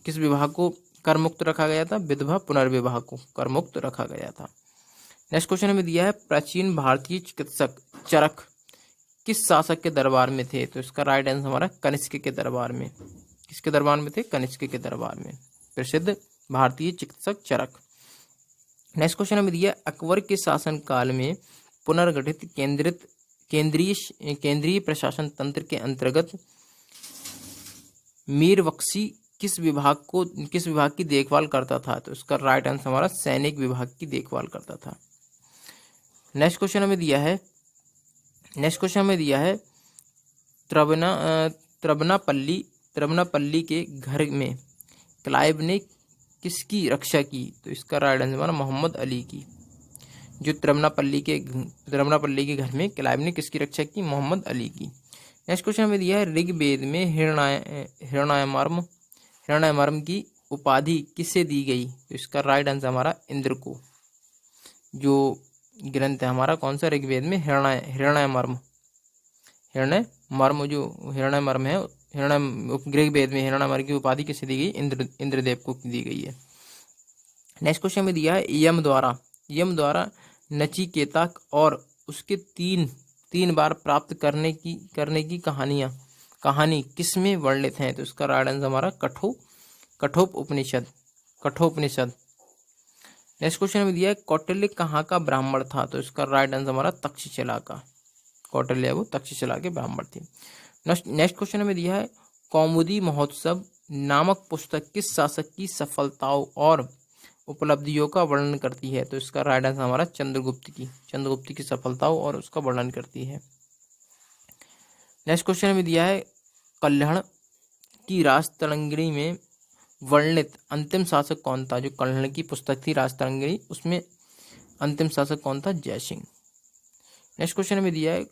किस विभाग को कर मुक्त रखा गया था? विधवा पुनर्विवाह को कर मुक्त रखा गया था। नेक्स्ट क्वेश्चन हमें दिया है प्राचीन भारतीय चिकित्सक चरक किस शासक के दरबार में थे? तो इसका राइट आंसर हमारा कनिष्क के दरबार में। किसके दरबार में थे? कनिष्क के दरबार में प्रसिद्ध भारतीय चिकित्सक चरक। नेक्स्ट क्वेश्चन हमें दिया अकबर के शासन काल में पुनर्गठित केंद्रीय प्रशासन तंत्र के अंतर्गत मीर बख्शी किस विभाग की देखभाल करता था? तो इसका राइट आंसर हमारा सैनिक विभाग की देखभाल करता था। नेक्स्ट क्वेश्चन हमें दिया है त्रबनापल्ली के घर में क्लाइव ने किसकी रक्षा की? तो इसका राइट आंसर हमारा मोहम्मद अली की। जो त्रबनापल्ली के घर में क्लाइव ने किसकी रक्षा की? मोहम्मद अली की। नेक्स्ट क्वेश्चन हमें दिया है ऋग्वेद में हिरण्यमर्म की उपाधि किसे दी गई? तो इसका राइट आंसर हमारा इंद्र को। जो ग्रंथ है हमारा कौन सा? ऋग्वेद में हिरण्यमर्म है ऋग्वेद में हिरण्यमर्म की उपाधि किसे दी गई? इंद्रदेव को दी गई है। नेक्स्ट क्वेश्चन में दिया है यम द्वारा नचिकेता और उसके 3 बार प्राप्त करने की कहानी किस में वर्णित है? तो इसका राइट आंसर हमारा कठोपनिषद। नेक्स्ट क्वेश्चन में दिया है कौटिल्य कहाँ का ब्राह्मण था? तो इसका राइट आंसर हमारा तक्षशिला का। कौटिल्य वो तक्षशिला के ब्राह्मण थे। नेक्स्ट क्वेश्चन में दिया है कौमुदी महोत्सव नामक पुस्तक किस शासक की सफलताओं और उपलब्धियों का वर्णन करती है? तो इसका राइट आंसर हमारा चंद्रगुप्त की सफलताओं और उसका वर्णन करती है। नेक्स्ट क्वेश्चन में दिया है कल्हण की राजतरंगिणी में वर्णित अंतिम शासक कौन था? जो कल्हण की पुस्तक थी राजतरंगिणी, उसमें अंतिम शासक कौन था? जयसिंह। नेक्स्ट क्वेश्चन में दिया है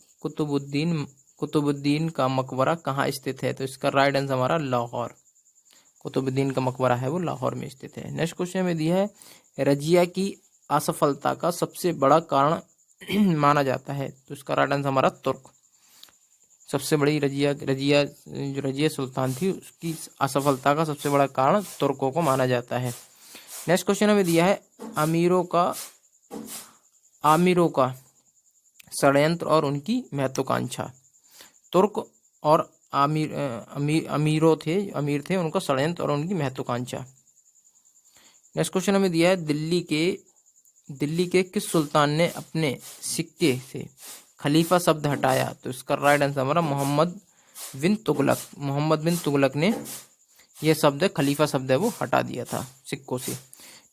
कुतुबुद्दीन का मकबरा कहाँ स्थित है? तो इसका राइट आंसर हमारा लाहौर। कुतुबुद्दीन का मकबरा है वो लाहौर में स्थित है। नेक्स्ट क्वेश्चन में दिया है रजिया की असफलता का सबसे बड़ा कारण माना जाता है? तो इसका राइट आंसर हमारा तुर्क। सबसे बड़ी रजिया सुल्तान थी, उसकी असफलता का सबसे बड़ा कारण तुर्कों को माना जाता है। नेक्स्ट क्वेश्चन में दिया है आमिरों का षड्यंत्र और उनकी महत्वाकांक्षा। तुर्क और अमीर थे, उनका षड्यंत्र और उनकी महत्वाकांक्षा। नेक्स्ट क्वेश्चन में दिया है दिल्ली के किस सुल्तान ने अपने सिक्के से खलीफा शब्द हटाया? तो इसका राइट आंसर हमारा मोहम्मद बिन तुगलक ने यह शब्द खलीफा शब्द है वो हटा दिया था सिक्कों से।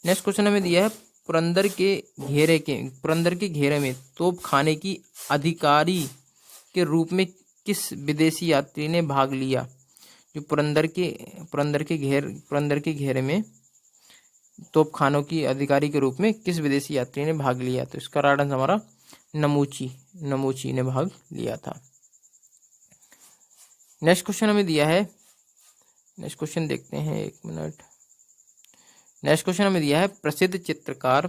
नेक्स्ट क्वेश्चन में दिया है पुरंदर के घेरे में तोप खाने की अधिकारी के रूप में किस विदेशी यात्री ने भाग लिया? जो पुरंदर के घेरे में तोप खानों की अधिकारी के रूप में किस विदेशी यात्री ने भाग लिया? तो इसका राइट आंसर हमारा नमूची ने भाग लिया था। नेक्स्ट क्वेश्चन हमें दिया है, नेक्स्ट क्वेश्चन देखते हैं, एक मिनट। नेक्स्ट क्वेश्चन हमें दिया है प्रसिद्ध चित्रकार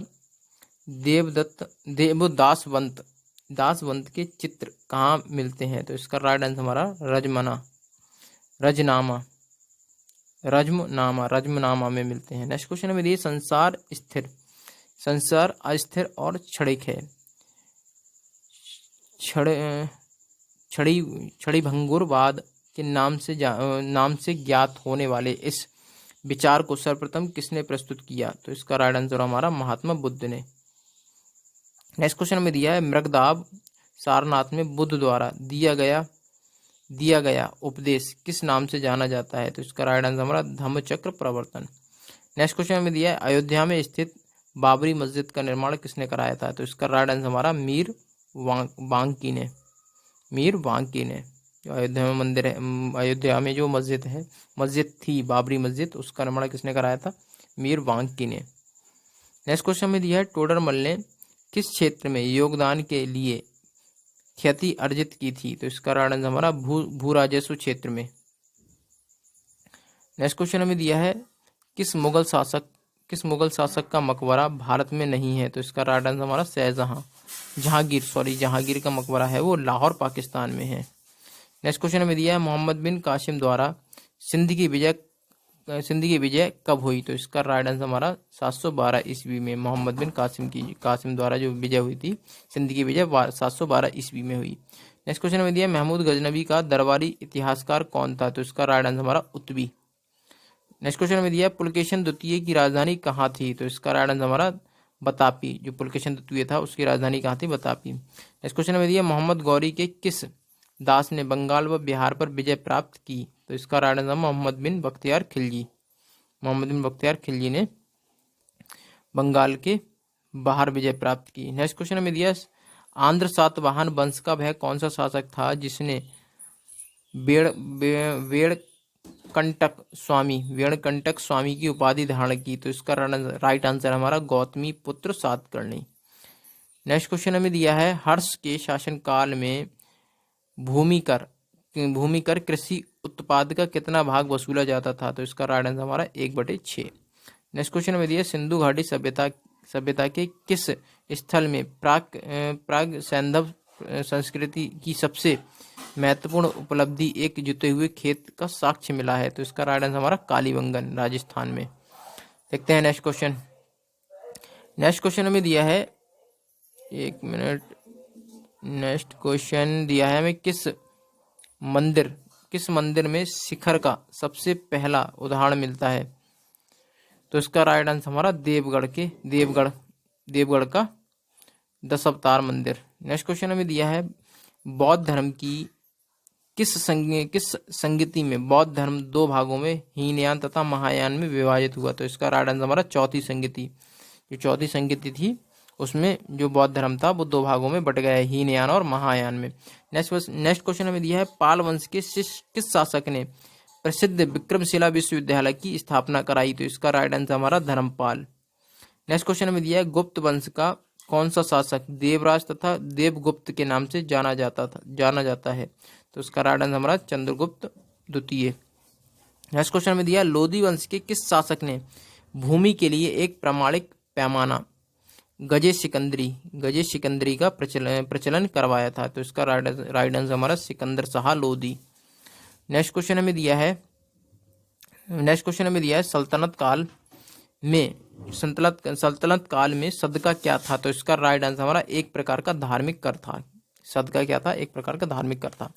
दासवंत के चित्र कहाँ मिलते हैं? तो इसका राइट आंसर हमारा रजमनामा में मिलते हैं। नेक्स्ट क्वेश्चन हमें दिया संसार अस्थिर और क्षणिक है। क्षणिभंगुरवाद के नाम से ज्ञात होने वाले इस विचार को सर्वप्रथम किसने प्रस्तुत किया? तो इसका राइट आंसर हमारा महात्मा बुद्ध ने। नेक्स्ट क्वेश्चन में दिया है मृगदाब सारनाथ में बुद्ध द्वारा दिया गया उपदेश किस नाम से जाना जाता है? तो इसका राइट आंसर हमारा धम्मचक्र प्रवर्तन। नेक्स्ट क्वेश्चन में दिया है अयोध्या में स्थित बाबरी मस्जिद का निर्माण किसने कराया था? तो इसका राइट आंसर हमारा मीर वांकी ने। जो अयोध्या में मंदिर है, अयोध्या में जो मस्जिद थी बाबरी मस्जिद, उसका निर्माण किसने कराया था? मीर वांकी ने। नेक्स्ट क्वेश्चन में दिया है टोडरमल ने किस क्षेत्र में योगदान के लिए ख्याति अर्जित की थी? तो इसका राइट आंसर हमारा भू राजस्व क्षेत्र में। नेक्स्ट क्वेश्चन हमें दिया है किस मुगल शासक का मकबरा भारत में नहीं है? तो इसका राइट आंसर हमारा जहांगीर का मकबरा है वो लाहौर पाकिस्तान में है। नेक्स्ट क्वेश्चन हमें दिया है मोहम्मद बिन कासिम द्वारा सिंध की विजय कब हुई? तो इसका राइट आंसर हमारा 712 ईस्वी में मोहम्मद बिन कासिम द्वारा जो विजय हुई थी, सिंध की विजय 712 ईस्वी में हुई। नेक्स्ट क्वेश्चन में दिया महमूद गजनवी का दरबारी इतिहासकार कौन था? तो इसका राइट आंसर हमारा उत्बी। नेक्स्ट क्वेश्चन में दिया पुलकेशन द्वितीय की राजधानी कहाँ थी? तो इसका राइट आंसर हमारा बतापी। जो पुलकेशन द्वितीय था उसकी राजधानी कहाँ थी? बतापी। नेक्स्ट क्वेश्चन में दिया मोहम्मद गौरी के किस दास ने बंगाल व बिहार पर विजय प्राप्त की? तो इसका राइट आंसर मोहम्मद बिन बख्तियार खिलजी ने बंगाल के बाहर विजय प्राप्त की। नेक्स्ट क्वेश्चन में दिया आंध्र सातवाहन वंश का वह कौन सा शासक था जिसने वेणकंटक स्वामी की उपाधि धारण की? तो इसका राइट आंसर हमारा गौतमी पुत्र सातकर्णी। नेक्स्ट क्वेश्चन हमें दिया है हर्ष के शासनकाल में भूमिकर कृषि उत्पाद का कितना भाग वसूला जाता था? तो इसका राइट आंसर हमारा 1/6। नेक्स्ट क्वेश्चन में दिया सिंधु घाटी सभ्यता के किस स्थल में प्राग सैंधव संस्कृति की सबसे महत्वपूर्ण उपलब्धि एक जुते हुए खेत का साक्ष्य मिला है? तो इसका राइट आंसर हमारा कालीबंगन राजस्थान में। देखते हैं नेक्स्ट क्वेश्चन हमें दिया है, एक मिनट, नेक्स्ट क्वेश्चन दिया है हमें, किस मंदिर में शिखर का सबसे पहला उदाहरण मिलता है? तो इसका राइट आंसर हमारा देवगढ़ का 10 अवतार मंदिर। नेक्स्ट क्वेश्चन हमें दिया है, बौद्ध धर्म की किस संगति में बौद्ध धर्म 2 भागों में हीनयान तथा महायान में विभाजित हुआ? तो इसका राइट आंसर हमारा चौथी संगति। जो चौथी संगति थी उसमें जो बौद्ध धर्म था वो 2 भागों में बट गया है, हीनयान और महायान में। नेक्स्ट क्वेश्चन हमें दिया है, पाल वंश के किस शासक ने प्रसिद्ध विक्रमशिला विश्वविद्यालय की स्थापना कराई? तो इसका राइट आंसर हमारा धर्मपाल। नेक्स्ट क्वेश्चन हमें दिया है, गुप्त वंश का कौन सा शासक देवराज तथा देवगुप्त के नाम से जाना जाता है? तो इसका राइट आंसर हमारा चंद्रगुप्त द्वितीय। नेक्स्ट क्वेश्चन में दिया, लोधी वंश के किस शासक ने भूमि के लिए एक प्रमाणिक पैमाना गजे सिकंदरी का प्रचलन करवाया था? तो इसका राइट आंसर हमारा सिकंदर शाह लोधी। नेक्स्ट क्वेश्चन हमें दिया है सल्तनत काल में सदका क्या था? तो इसका राइट आंसर हमारा एक प्रकार का धार्मिक कर था। सदका क्या था? एक प्रकार का धार्मिक कर था।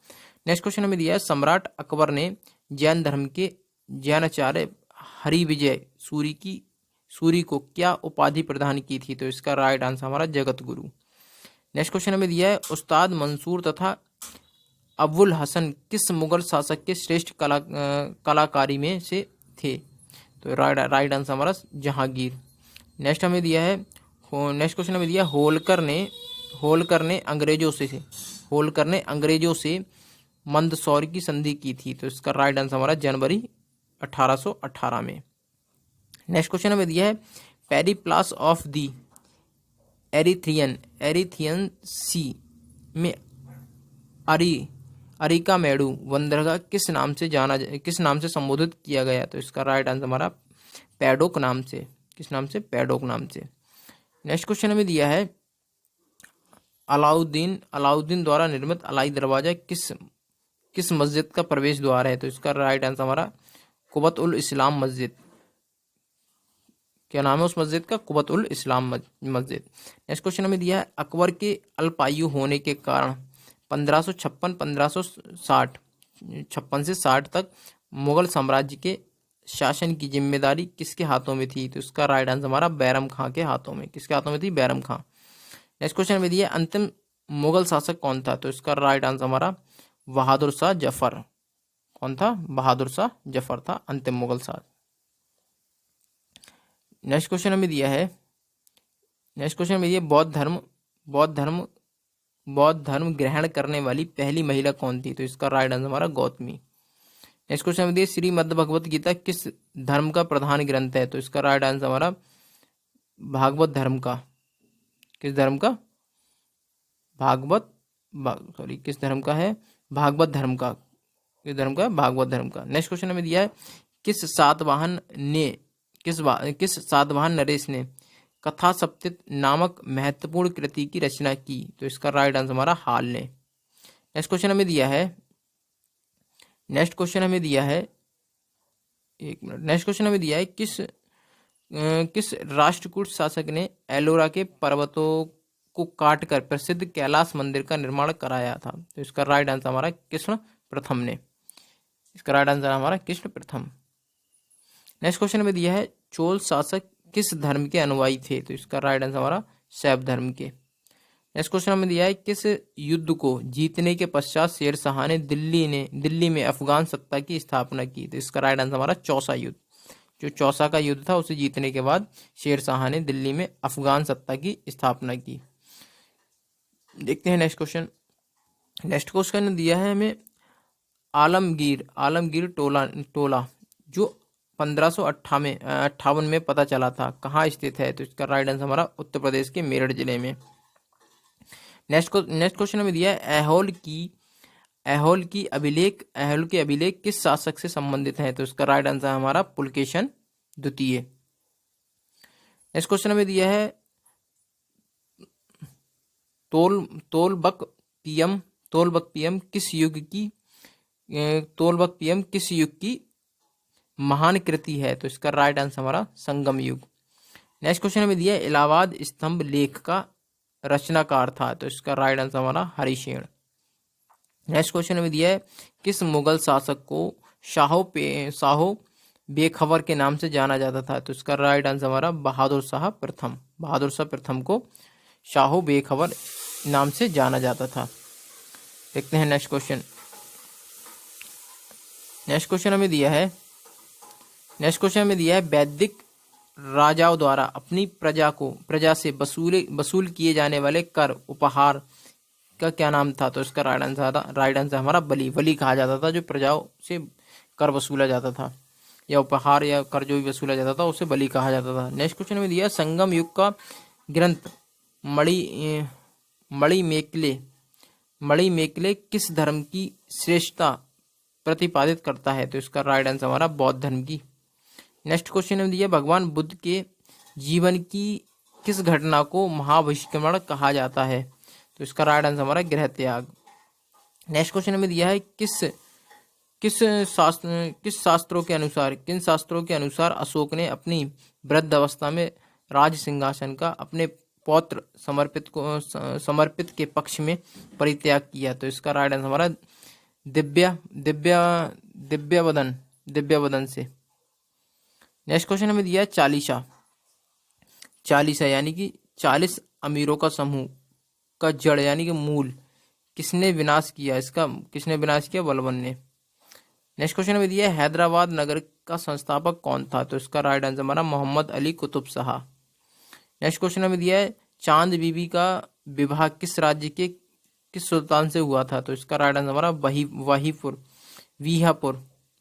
नेक्स्ट क्वेश्चन हमें दिया है, सम्राट अकबर ने जैन धर्म के जैनाचार्य हरिविजय सूरी को क्या उपाधि प्रदान की थी? तो इसका राइट आंसर हमारा जगत गुरु। नेक्स्ट क्वेश्चन हमें दिया है, उस्ताद मंसूर तथा अबुल हसन किस मुगल शासक के श्रेष्ठ कलाकारी में से थे? तो राइट आंसर हमारा जहांगीर। नेक्स्ट क्वेश्चन हमें दिया, होलकर ने अंग्रेजों से मंदसौर की संधि की थी? तो इसका राइट आंसर हमारा जनवरी 1818 में। नेक्स्ट क्वेश्चन हमें दिया है, पेरिप्लस ऑफ दी एरिथियन सी में अरिकामेडू बंदरगाह किस नाम से संबोधित किया गया? तो इसका राइट आंसर हमारा पैडोक नाम से। किस नाम से? पैडोक नाम से। नेक्स्ट क्वेश्चन हमें दिया है, अलाउद्दीन द्वारा निर्मित अलाई दरवाजा किस मस्जिद का प्रवेश द्वार है? तो इसका राइट आंसर हमारा कुबत उल इस्लाम मस्जिद। क्या नाम है उस मस्जिद का? कुबत उल इस्लाम मस्जिद। नेक्स्ट क्वेश्चन हमें दिया है, अकबर के अल्पायु होने के कारण 1556 से 60 तक मुगल साम्राज्य के शासन की जिम्मेदारी किसके हाथों में थी? तो इसका राइट आंसर हमारा बैरम खां के हाथों में। किसके हाथों में थी? बैरम खां। नेक्स्ट क्वेश्चन में दिया, अंतिम मुगल शासक कौन था? तो इसका राइट आंसर हमारा बहादुर शाह जफर। कौन था? बहादुर शाह जफर था अंतिम मुगल शासक। नेक्स्ट क्वेश्चन हमें दिया है, बौद्ध धर्म ग्रहण करने वाली पहली महिला कौन थी? तो इसका राइट आंसर हमारा गौतमी। नेक्स्ट क्वेश्चन में दिया, श्रीमद् भगवत गीता किस धर्म का प्रधान ग्रंथ है? तो इसका राइट आंसर हमारा भागवत धर्म का। किस धर्म का? किस धर्म का है? भागवत धर्म का। किस धर्म का? भागवत धर्म का। नेक्स्ट क्वेश्चन हमें दिया है, किस सातवाहन नरेश ने कथा सप्तति नामक महत्वपूर्ण कृति की रचना की? तो इसका राइट आंसर हमारा हाल ने। नेक्स्ट क्वेश्चन हमें दिया है, किस राष्ट्रकूट शासक ने एलोरा के पर्वतों को काटकर प्रसिद्ध कैलाश मंदिर का निर्माण कराया था? तो इसका राइट आंसर हमारा कृष्ण प्रथम ने। इसका राइट आंसर हमारा कृष्ण प्रथम। नेक्स्ट क्वेश्चन में दिया है, चोल शासक किस धर्म के अनुयायी थे? तो इसका राइट आंसर हमारा शैव धर्म के। नेक्स्ट क्वेश्चन में दिया है, किस युद्ध को जीतने के पश्चात शेर शाह ने दिल्ली में अफगान सत्ता की स्थापना की? तो इसका राइट आंसर हमारा चौसा युद्ध। जो चौसा का युद्ध था उसे जीतने के बाद शेर शाह ने दिल्ली में अफगान सत्ता की स्थापना की। देखते हैं नेक्स्ट क्वेश्चन। नेक्स्ट क्वेश्चन दिया है हमें, आलमगीर टोला जो 1558 में पता चला था, कहाँ स्थित है? तो इसका राइट आंसर हमारा उत्तर प्रदेश के मेरठ जिले में। नेक्स्ट क्वेश्चन में दिया है, ऐहोल के अभिलेख किस शासक से संबंधित है? तो इसका राइट आंसर हमारा पुलकेशन द्वितीय। नेक्स्ट क्वेश्चन में दिया है, तोलबक पीएम किस युग की महान कृति है? तो इसका राइट आंसर हमारा संगम युग। नेक्स्ट क्वेश्चन में दिया है, इलाहाबाद स्तंभ लेख का रचनाकार था? तो इसका राइट आंसर हमारा हरिशेन। नेक्स्ट क्वेश्चन में दिया है किस मुगल शासक को शाहो बेखबर के नाम से जाना जाता था? तो इसका राइट आंसर हमारा बहादुर शाह प्रथम। बहादुर शाह प्रथम को शाहो बेखबर नाम से जाना जाता था। देखते हैं नेक्स्ट क्वेश्चन। नेक्स्ट क्वेश्चन में दिया है वैदिक राजाओं द्वारा अपनी प्रजा से वसूल किए जाने वाले कर उपहार का क्या नाम था? तो इसका राइट आंसर हमारा बलि कहा जाता था। जो प्रजाओं से कर वसूला जाता था या उपहार या कर जो भी वसूला जाता था उसे बलि कहा जाता था। नेक्स्ट क्वेश्चन में दिया संगम युग का ग्रंथ मणिमेकले किस धर्म की श्रेष्ठता प्रतिपादित करता है? तो इसका राइट आंसर हमारा बौद्ध धर्म की। नेक्स्ट क्वेश्चन में दिया भगवान बुद्ध के जीवन की किस घटना को महाविश्वकर्मण कहा जाता है? तो इसका राइट आंसर हमारा गृह त्याग। नेक्स्ट क्वेश्चन में दिया है किन शास्त्रों के अनुसार अशोक ने अपनी वृद्ध अवस्था में राज सिंहासन का अपने पौत्र समर्पित के पक्ष में परित्याग किया? तो इसका राइट आंसर हमारा दिव्यवदन से। नेक्स्ट क्वेश्चन हमें दिया चालीसा यानी कि 40 अमीरों का समूह का जड़ यानी कि मूल किसने विनाश किया? बलबन ने। नेक्स्ट क्वेश्चन में दिया हैदराबाद नगर का संस्थापक कौन था? तो इसका राइट आंसर हमारा मोहम्मद अली कुतुब शाह। नेक्स्ट क्वेश्चन में दिया है चांद बीबी का विवाह किस राज्य के किस सुल्तान से हुआ था? तो इसका राइट आंसर हमारा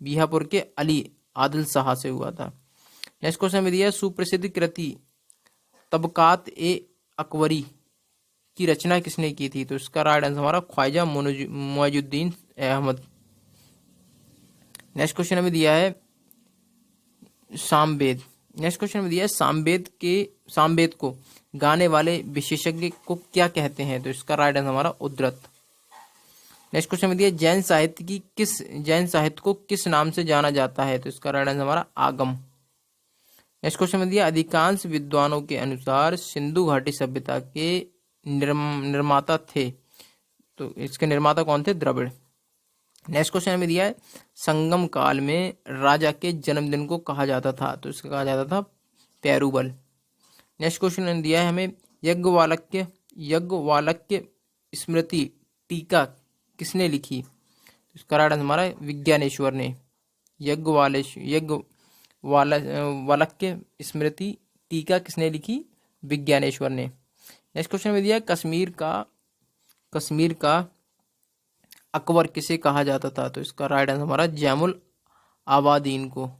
विहापुर के अली आदिल शाह से हुआ था। नेक्स्ट क्वेश्चन में दिया है सुप्रसिद्ध कृति तबकात ए अकबरी की रचना किसने की थी? तो इसका राइट आंसर हमारा ख्वाजा मुइजुद्दीन अहमद। नेक्स्ट क्वेश्चन में दिया है सामवेद। सामवेद को गाने वाले विशेषज्ञ को क्या कहते हैं? तो इसका राइट आंसर हमारा उद्धृत। नेक्स्ट क्वेश्चन में दिया जैन साहित्य को किस नाम से जाना जाता है? तो इसका राइट आंसर हमारा आगम। नेक्स्ट क्वेश्चन में दिया अधिकांश विद्वानों के अनुसार सिंधु घाटी सभ्यता के निर्माता थे, तो इसके निर्माता कौन थे? द्रविड़। नेक्स्ट क्वेश्चन में दिया है संगम काल में राजा के जन्मदिन को कहा जाता था, तो इसका कहा जाता था पेरुबल। नेक्स्ट क्वेश्चन में दिया है हमें यज्ञवालक्य स्मृति टीका किसने लिखी? तो इसका राइट आंसर हमारा विज्ञानेश्वर ने। वालक्य स्मृति टीका किसने लिखी? विज्ञानेश्वर ने। नेक्स्ट क्वेश्चन में दिया कश्मीर का अकबर किसे कहा जाता था? तो इसका राइट आंसर हमारा जैमुल आबादीन को।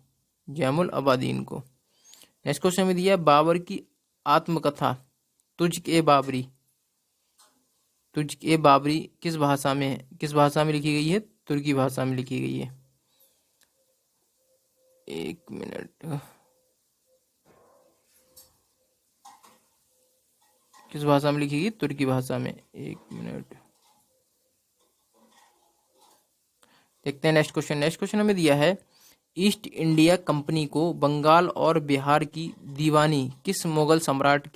नेक्स्ट क्वेश्चन में दिया बाबर की आत्मकथा तुझ ए बाबरी किस भाषा में लिखी गई है? तुर्की भाषा में लिखी गई है। एक मिनट, किस भाषा में लिखी गई? तुर्की भाषा में। एक मिनट, देखते हैं नेक्स्ट क्वेश्चन हमें दिया है ईस्ट इंडिया कंपनी को बंगाल और बिहार की दीवानी किस मुगल सम्राट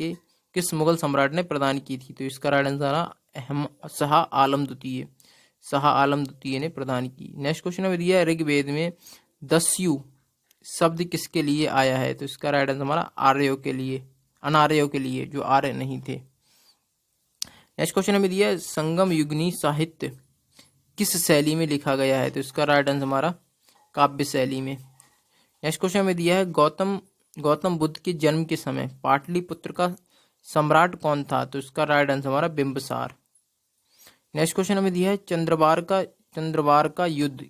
ने प्रदान की थी? तो इसका राइट आंसर शाह आलम द्वितीय ने प्रदान की। नेक्स्ट क्वेश्चन में दिया है ऋग्वेद में दस्यु शब्द किसके लिए आया है? तो इसका राइट आंसर हमारा अनार्यों के लिए जो आर्य नहीं थे। नेक्स्ट क्वेश्चन में दिया है संगम युगनी साहित्य किस शैली में लिखा गया है? तो इसका राइट आंसर हमारा काव्य शैली में। नेक्स्ट क्वेश्चन में दिया है गौतम बुद्ध के जन्म के समय पाटलिपुत्र का सम्राट कौन था? तो इसका राइट आंसर हमारा बिंबिसार। नेक्स्ट क्वेश्चन में दिया है चंद्रवार का युद्ध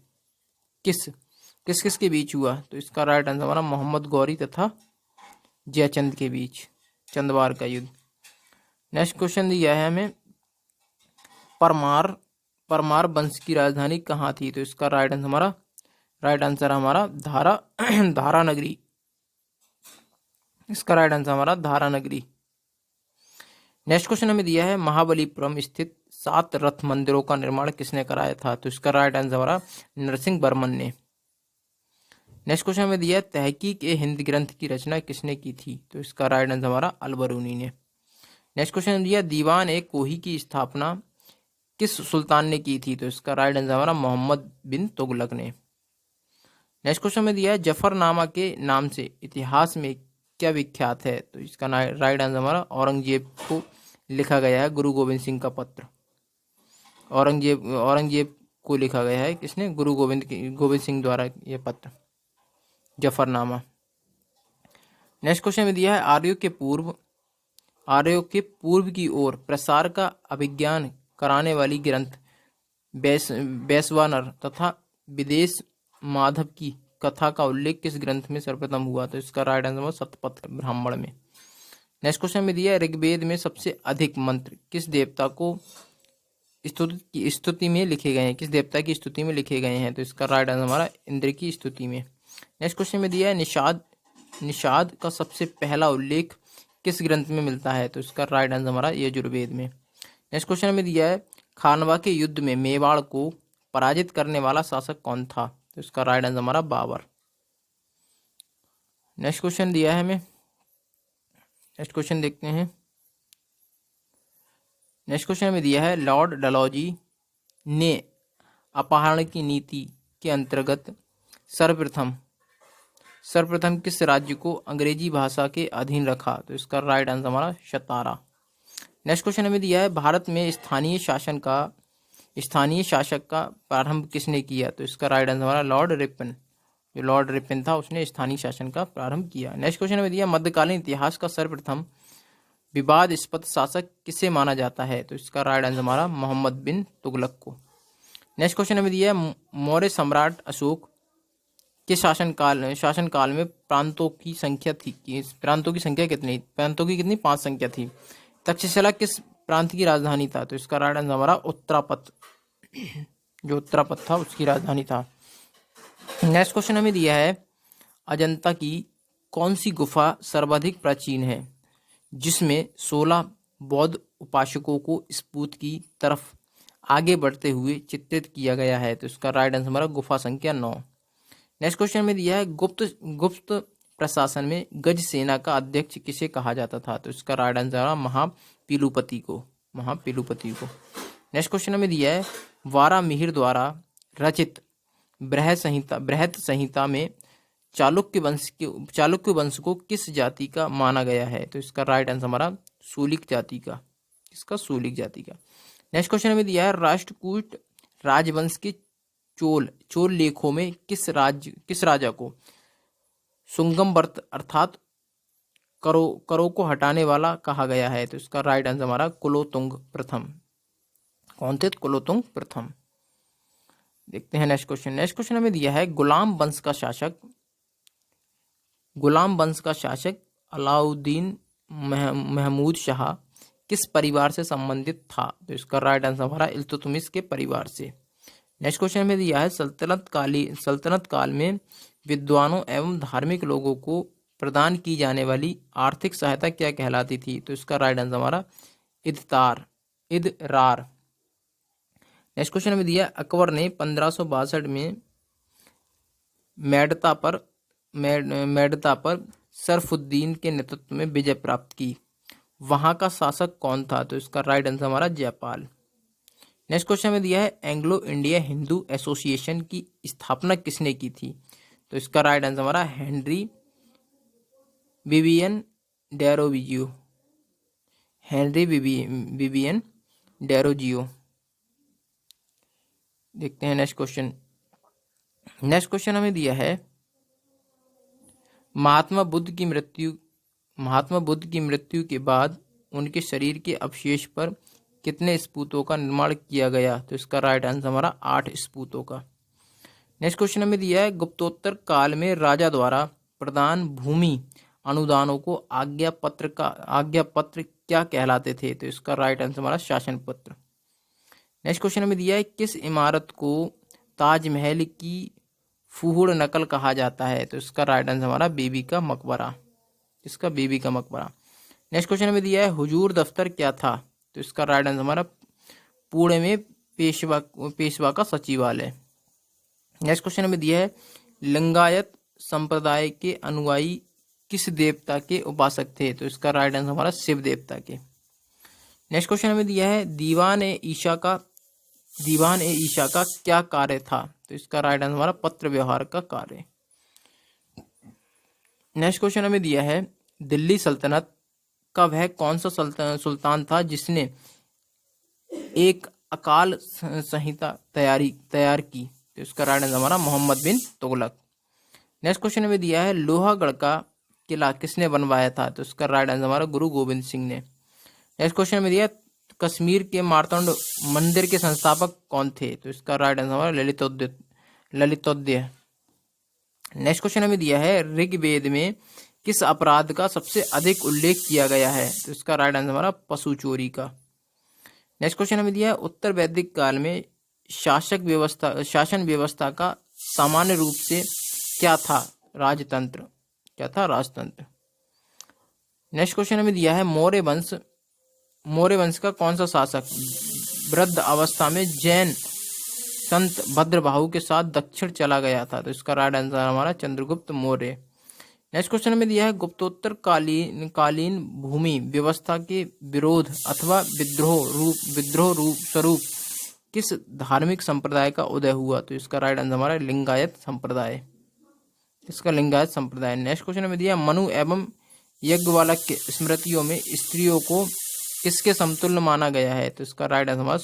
किस के बीच हुआ? तो इसका राइट आंसर हमारा मोहम्मद गौरी तथा जयचंद के बीच चंद्रवार का युद्ध। नेक्स्ट क्वेश्चन दिया है हमें परमार वंश की राजधानी कहाँ थी? तो इसका राइट आंसर हमारा धारा नगरी। इसका राइट आंसर हमारा धारा नगरी। नेक्स्ट क्वेश्चन हमें दिया है महाबलीपुरम स्थित 7 रथ मंदिरों का निर्माण किसने कराया था? तो इसका राइट आंसर हमारा नरसिंह वर्मन ने। नेक्स्ट क्वेश्चन में दिया है तहकीक ए हिंद ग्रंथ की रचना किसने की थी? तो इसका राइट आंसर हमारा अलबरूनी ने। नेक्स्ट क्वेश्चन दिया दीवान ए कोही की स्थापना किस सुल्तान ने की थी? तो इसका राइट आंसर हमारा मोहम्मद बिन तुगलक ने। नेक्स्ट क्वेश्चन में दिया है जफरनामा के नाम से इतिहास में क्या विख्यात है? तो इसका राइट आंसर हमारा औरंगजेब को लिखा गया है गुरु गोविंद सिंह का पत्र। औरंगजेब को लिखा गया है किसने? गुरु गोविंद सिंह द्वारा यह पत्र जफरनामा। नेक्स्ट क्वेश्चन में दिया है आर्यों के पूर्व की ओर प्रसार का अभिज्ञान कराने वाली ग्रंथ बैसवानर तथा विदेश माधव की कथा का उल्लेख किस ग्रंथ में सर्वप्रथम हुआ? तो इसका राइट आंसर शतपथ ब्राह्मण में। नेक्स्ट क्वेश्चन में दिया है ऋग्वेद में सबसे अधिक मंत्र किस देवता को स्तुति में लिखे गए हैं? किस देवता की स्तुति में लिखे गए हैं? तो इसका राइट आंसर हमारा इंद्र की स्तुति में। नेक्स्ट क्वेश्चन में दिया है निषाद का सबसे पहला उल्लेख किस ग्रंथ में मिलता है? तो इसका राइट आंसर हमारा यजुर्वेद में। नेक्स्ट क्वेश्चन में दिया है खानवा के युद्ध में मेवाड़ को पराजित करने वाला शासक कौन था? तो इसका राइट आंसर हमारा बाबर। नेक्स्ट क्वेश्चन दिया है हमें, नेक्स्ट क्वेश्चन देखते हैं। नेक्स्ट क्वेश्चन में दिया है लॉर्ड डलहौजी ने अपहरण की नीति के अंतर्गत सर्वप्रथम किस राज्य को अंग्रेजी भाषा के अधीन रखा? तो इसका राइट आंसर हमारा सतारा। नेक्स्ट क्वेश्चन में दिया है भारत में स्थानीय शासक का प्रारंभ किसने किया? तो इसका राइट आंसर हमारा लॉर्ड रिपन था, उसने स्थानीय शासन का प्रारंभ किया। नेक्स्ट क्वेश्चन में दिया मध्यकालीन इतिहास का सर्वप्रथम विवादास्पद शासक किसे माना जाता है? तो इसका राइट आंसर हमारा मोहम्मद बिन तुगलक को। नेक्स्ट क्वेश्चन में दिया है मौर्य सम्राट अशोक के शासनकाल में प्रांतों की संख्या कितनी? प्रांतों की कितनी? 5 संख्या थी। तक्षशिला किस प्रांत की राजधानी था? तो इसका राइट आंसर हमारा उत्तरापथ, जो उत्तरापथ था उसकी राजधानी था। नेक्स्ट क्वेश्चन हमें दिया है अजंता की कौन सी गुफा सर्वाधिक प्राचीन है जिसमें 16 बौद्ध उपासकों को स्पूत की तरफ आगे बढ़ते हुए चित्रित किया गया है? तो इसका राइट आंसर हमारा गुफा संख्या 9। नेक्स्ट क्वेश्चन में दिया है गुप्त प्रशासन में गज सेना का अध्यक्ष किसे कहा जाता था? तो इसका राइट आंसर हमारा महापीलुपति को। नेक्स्ट क्वेश्चन में दिया है वारामिहिर द्वारा रचित बृहत संहिता में चालुक्य वंश को किस जाति का माना गया है? तो इसका राइट आंसर हमारा सूलिक जाति का। नेक्स्ट क्वेश्चन में दिया है राष्ट्रकूट राजवंश के चोल लेखों में किस राजा को सुंगमवर्त अर्थात करों को हटाने वाला कहा गया है? तो इसका राइट आंसर हमारा कुलोतुंग प्रथम। कौन थे? कुलोतुंग प्रथम। देखते हैं नेक्स्ट क्वेश्चन हमें दिया है गुलाम वंश का शासक अलाउद्दीन महमूद शाह किस परिवार से संबंधित था? तो इसका राइट आंसर हमारा इल्तुतमिश के परिवार से। नेक्स्ट क्वेश्चन में दिया है सल्तनत काल में विद्वानों एवं धार्मिक लोगों को प्रदान की जाने वाली आर्थिक सहायता क्या कहलाती थी? तो इसका राइट आंसर हमारा इदरार। नेक्स्ट क्वेश्चन में दिया अकबर ने 1562 में मेड़ता पर सरफुद्दीन के नेतृत्व में विजय प्राप्त की। वहां का शासक कौन था? तो इसका राइट आंसर हमारा जयपाल। नेक्स्ट क्वेश्चन में दिया है एंग्लो इंडिया हिंदू एसोसिएशन की स्थापना किसने की थी? तो इसका राइट आंसर हमारा हेनरी विवियन डेरोजियो। देखते हैं नेक्स्ट क्वेश्चन हमें दिया है महात्मा बुद्ध की मृत्यु के बाद उनके शरीर के अवशेष पर कितने स्पूतों का निर्माण किया गया? तो इसका राइट आंसर हमारा 8 स्पूतों का। नेक्स्ट क्वेश्चन हमें दिया है गुप्तोत्तर काल में राजा द्वारा प्रदान भूमि अनुदानों को आज्ञा पत्र क्या कहलाते थे? तो इसका राइट आंसर हमारा शासन पत्र। नेक्स्ट क्वेश्चन हमें दिया है किस इमारत को ताजमहल की फूहड़ नकल कहा जाता है? तो इसका राइट आंसर हमारा बीबी का मकबरा। नेक्स्ट क्वेश्चन में दिया है हुजूर दफ्तर क्या था? तो इसका राइट आंसर हमारा पुणे में पेशवा का सचिवालय। नेक्स्ट क्वेश्चन में दिया है लिंगायत संप्रदाय के अनुयायी किस देवता के उपासक थे? तो इसका राइट आंसर हमारा शिव देवता के। नेक्स्ट क्वेश्चन हमें दिया है दीवान ए ईशा का क्या कार्य था? तो इसका राइट आंसर हमारा पत्र व्यवहार का कार्य। नेक्स्ट क्वेश्चन हमें दिया है दिल्ली सल्तनत का वह कौन सा सुल्तान था जिसने एक अकाल संहिता तैयार की? तो इसका राइट आंसर हमारा मोहम्मद बिन तुगलक। नेक्स्ट क्वेश्चन हमें दिया है लोहागढ़ का किला किसने बनवाया था? तो इसका राइट आंसर हमारा गुरु गोविंद सिंह ने। नेक्स्ट क्वेश्चन में दिया कश्मीर के मार्तंड मंदिर के संस्थापक कौन थे? तो इसका राइट आंसर हमारा ललितोदय। नेक्स्ट क्वेश्चन हमें दिया है ऋग्वेद में किस अपराध का सबसे अधिक उल्लेख किया गया है? तो इसका राइट आंसर हमारा पशु चोरी का। नेक्स्ट क्वेश्चन हमें दिया है उत्तर वैदिक काल में शासन व्यवस्था का सामान्य रूप से क्या था? राजतंत्र। क्या था? राजतंत्र। नेक्स्ट क्वेश्चन हमें दिया है मौर्य वंश का कौन सा शासक वृद्ध अवस्था में जैन संत भद्रबाहु के साथ दक्षिण चला गया था? तो इसका राइट आंसर हमारा चंद्रगुप्त मौर्य। नेक्स्ट क्वेश्चन में दिया है गुप्तोत्तर कालीन भूमि व्यवस्था के विरोध अथवा विद्रोह रूप स्वरूप किस धार्मिक संप्रदाय का उदय हुआ? तो इसका राइट आंसर हमारा लिंगायत संप्रदाय। इसका लिंगायत संप्रदाय। नेक्स्ट क्वेश्चन में दिया मनु एवं यज्ञवालक के स्मृतियों में स्त्रियों को किसके समतुल्य माना गया है? तो इसका राइट आंसर हमारा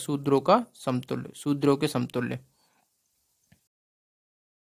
शूद्रों के समतुल्य।